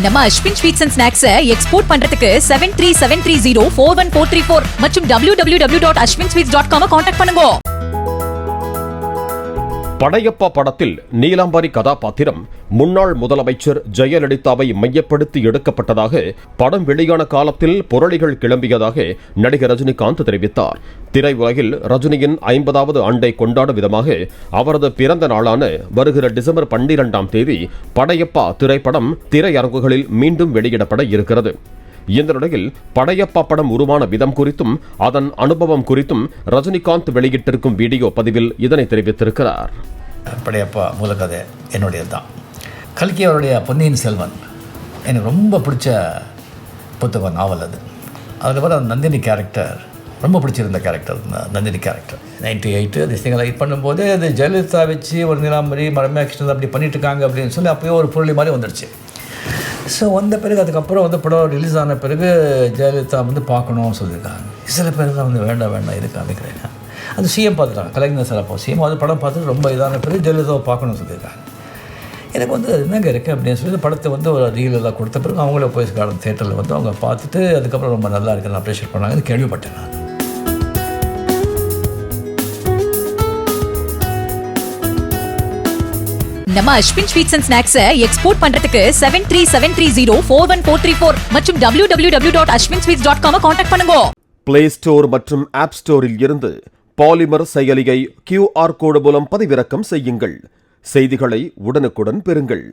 நம்ம Ashwin sweets and snacks export பண்றதுக்கு 7373041434 மற்றும் www.ashwinsweets.com கான்டாக்ட் பண்ணுங்க. படையப்பா படத்தில் நீலாம்பரி கதாபாத்திரம் முன்னாள் முதலமைச்சர் ஜெயலலிதாவை மையப்படுத்தி எடுக்கப்பட்டதாக படம் வெளியான காலத்தில் புரளிகள் கிளம்பியதாக நடிகர் ரஜினிகாந்த் தெரிவித்தார். திரையுலகில் ரஜினியின் 50வது ஆண்டை கொண்டாடும் விதமாக அவரது பிறந்த நாளான வருகிற டிசம்பர் 12ஆம் தேதி படையப்பா திரைப்படம் திரையரங்குகளில் மீண்டும் வெளியிடப்பட இருக்கிறது. இந்த நிலையில் படையப்பா படம் உருவான விதம் குறித்தும் அதன் அனுபவம் குறித்தும் ரஜினிகாந்த் வெளியிட்டிருக்கும் வீடியோ பதிவில் இதனை தெரிவித்திருக்கிறார். படையப்பா மூலக்கதை என்னுடையது தான். கல்கி அவருடைய பொன்னியின் செல்வன் எனக்கு ரொம்ப பிடிச்ச புத்தகம், நாவல் அது. அதில் வர நந்தினி கேரக்டர் ரொம்ப பிடிச்சிருந்த கேரக்டர், நந்தினி கேரக்டர் 98 அது சிங்களை இது பண்ணும்போது அது ஜெயலலிதா வச்சு ஒரு நீலாம்பரி ரம்யா கிருஷ்ணன் அப்படி பண்ணிட்டு இருக்காங்க அப்படின்னு சொல்லி அப்போயே ஒரு புரளி மாதிரி வந்துடுச்சு. ஸோ வந்த பிறகு அதுக்கப்புறம் படம் ரிலீஸ் ஆன பிறகு ஜெயலலிதா பார்க்கணும்னு சொல்லியிருக்காங்க. சில பேர் தான் வேண்டாம் இது காமிக்கிறேன். அது சிஎம் பார்த்துட்டாங்க, கலைஞர் சார். அப்போ சிஎம் அது படம் பார்த்துட்டு ரொம்ப இதான பிறகு ஜெயலலிதாவை பார்க்கணும்னு சொல்லியிருக்காங்க. எனக்கு என்னங்க இருக்குது அப்படின்னு சொல்லி படத்தை ஒரு ரீலெல்லாம் கொடுத்த பிறகு அவங்களே போய் தேட்டரில் அவங்க பார்த்துட்டு அதுக்கப்புறம் ரொம்ப நல்லா இருக்குன்னு அப்ரிஷியேட் பண்ணாங்கன்னு கேள்விப்பட்டேன் நான். நம்ம Ashwin sweets and snacks export பண்றதுக்கு 7373041434 மற்றும் www.ashwinsweets.com கான்டாக்ட் பண்ணுங்க. பிளே ஸ்டோர் மற்றும் ஆப் ஸ்டோரில் இருந்து பாலிமர் செயலியை QR கோடு மூலம் பதிவிறக்கம் செய்யுங்கள். செய்திகளை உடனுக்குடன் பெறுங்கள்.